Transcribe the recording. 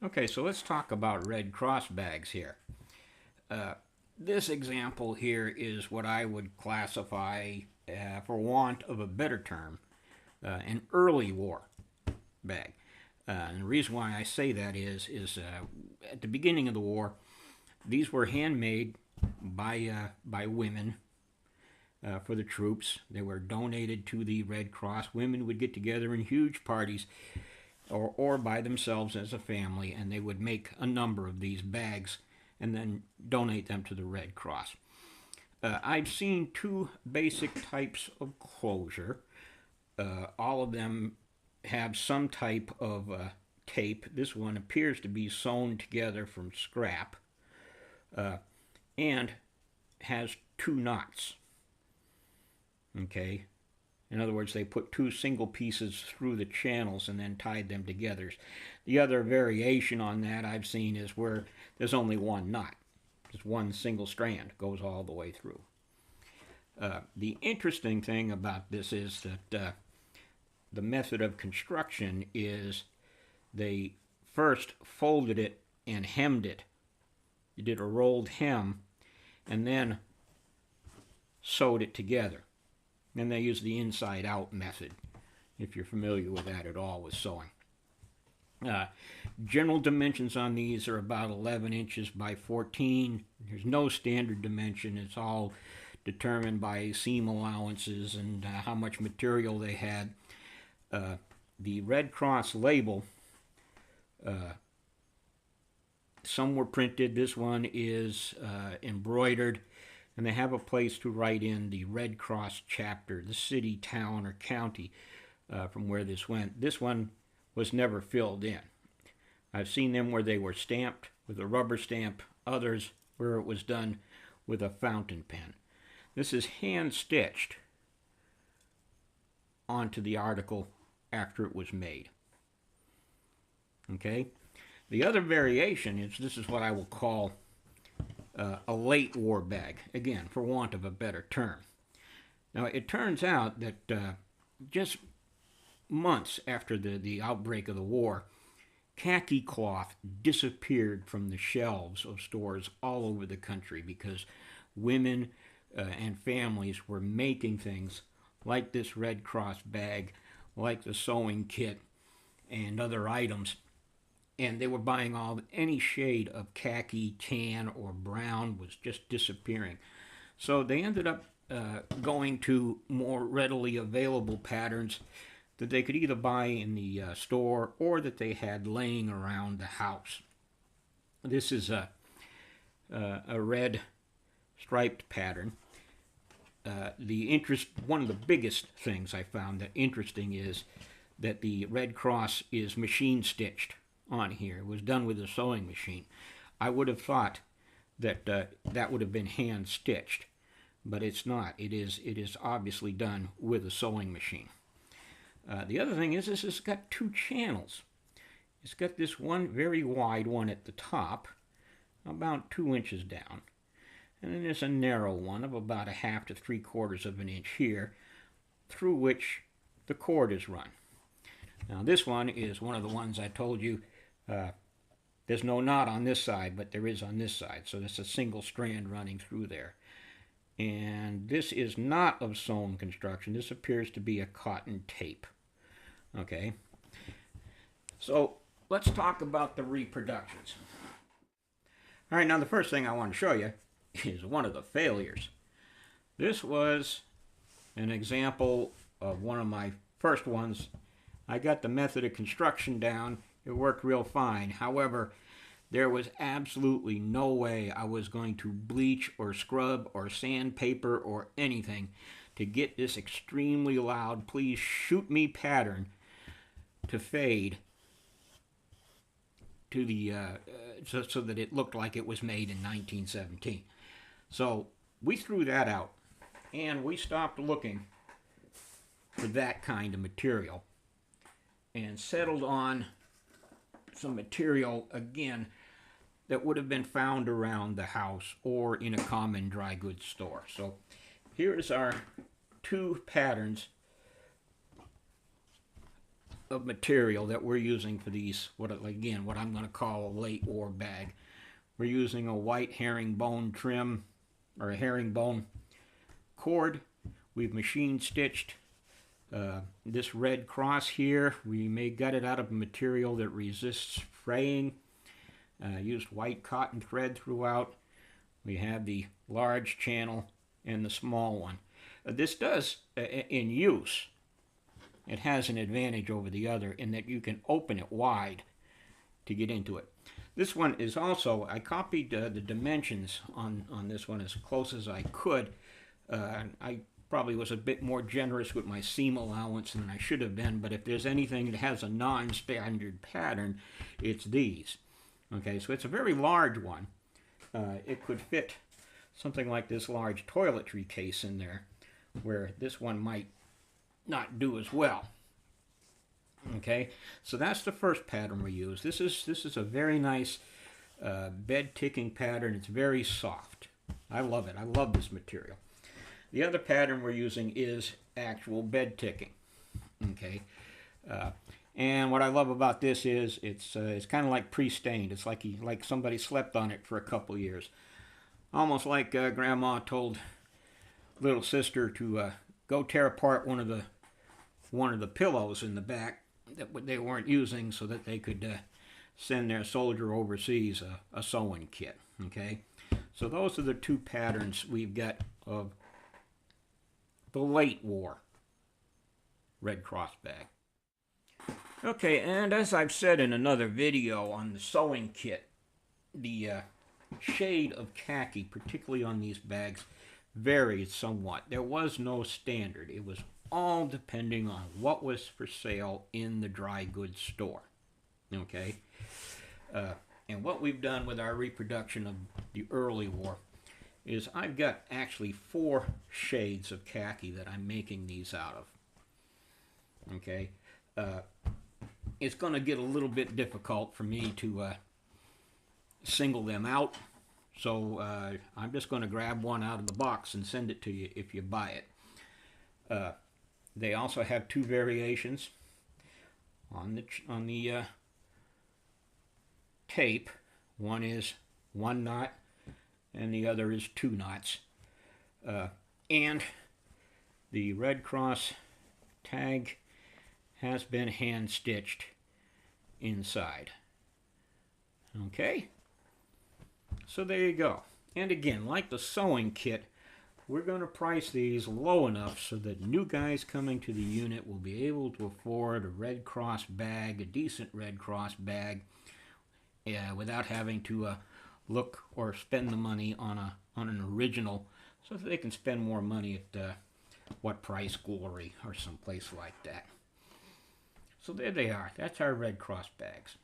Okay, so let's talk about Red Cross bags here. This example here is what I would classify, for want of a better term, an early war bag. And the reason why I say that is at the beginning of the war, these were handmade by women for the troops. They were donated to the Red Cross. Women would get together in huge parties or by themselves as a family, and they would make a number of these bags and then donate them to the Red Cross. I've seen two basic types of closure. All of them have some type of tape. This one appears to be sewn together from scrap and has two knots. Okay, in other words, they put two single pieces through the channels and then tied them together. The other variation on that I've seen is where there's only one knot. Just one single strand goes all the way through. The interesting thing about this is that the method of construction is they first folded it and hemmed it. You did a rolled hem and then sewed it together. And they use the inside-out method, if you're familiar with that at all with sewing. General dimensions on these are about 11 inches by 14. There's no standard dimension. It's all determined by seam allowances and how much material they had. The Red Cross label, some were printed. This one is embroidered. And they have a place to write in the Red Cross chapter, the city, town, or county from where this went. This one was never filled in. I've seen them where they were stamped with a rubber stamp, others where it was done with a fountain pen. This is hand-stitched onto the article after it was made. Okay? The other variation is, this is what I will call a late war bag, again, for want of a better term. Now, it turns out that just months after the outbreak of the war, khaki cloth disappeared from the shelves of stores all over the country because women and families were making things like this Red Cross bag, like the sewing kit, and other items. And they were buying any shade of khaki, tan, or brown was just disappearing. So they ended up going to more readily available patterns that they could either buy in the store or that they had laying around the house. This is a red striped pattern. One of the biggest things I found that interesting is that the Red Cross is machine stitched on here. It was done with a sewing machine. I would have thought that that would have been hand stitched, but it's not. It is obviously done with a sewing machine. The other thing is this has got two channels. It's got this one very wide one at the top, about 2 inches down, and then there's a narrow one of about 1/2 to 3/4 of an inch here, through which the cord is run. Now this one is one of the ones I told you there's no knot on this side, but there is on this side. So there's a single strand running through there. And this is not of sewn construction. This appears to be a cotton tape. Okay. So let's talk about the reproductions. All right, now the first thing I want to show you is one of the failures. This was an example of one of my first ones. I got the method of construction down. It worked real fine. However, there was absolutely no way I was going to bleach or scrub or sandpaper or anything to get this extremely loud "please shoot me" pattern to fade to the so that it looked like it was made in 1917. So we threw that out and we stopped looking for that kind of material and settled on some material, again, that would have been found around the house or in a common dry goods store. So here's our two patterns of material that we're using for these, what I'm going to call a late war bag. We're using a white herringbone trim, or a herringbone cord. We've machine stitched this red cross here. We got it out of a material that resists fraying. Used white cotton thread throughout. We have the large channel and the small one. This does, in use, it has an advantage over the other in that you can open it wide to get into it. This one is also, I copied the dimensions on this one as close as I could. I probably was a bit more generous with my seam allowance than I should have been, but if there's anything that has a non-standard pattern, it's these. Okay, so it's a very large one. It could fit something like this large toiletry case in there, where this one might not do as well. Okay, so that's the first pattern we use. This is a very nice bed ticking pattern. It's very soft. I love it. I love this material. The other pattern we're using is actual bed ticking. Okay, and what I love about this is it's kind of like pre-stained. It's like somebody slept on it for a couple years. Almost like Grandma told little sister to go tear apart one of the pillows in the back that they weren't using, so that they could send their soldier overseas a sewing kit. Okay, so those are the two patterns we've got of the late war Red Cross bag. Okay, and as I've said in another video on the sewing kit, the shade of khaki, particularly on these bags, varied somewhat. There was no standard. It was all depending on what was for sale in the dry goods store. Okay? And what we've done with our reproduction of the early war is I've got actually 4 shades of khaki that I'm making these out of. Okay? It's going to get a little bit difficult for me to single them out, so I'm just going to grab one out of the box and send it to you if you buy it. They also have 2 variations on the tape. One is 1 knot and the other is 2 knots. And the Red Cross tag has been hand stitched inside. Okay, so there you go. And again, like the sewing kit, we're going to price these low enough so that new guys coming to the unit will be able to afford a Red Cross bag, a decent Red Cross bag, without having to look or spend the money on an original, so that they can spend more money at What Price Glory or someplace like that. So there they are. That's our Red Cross bags.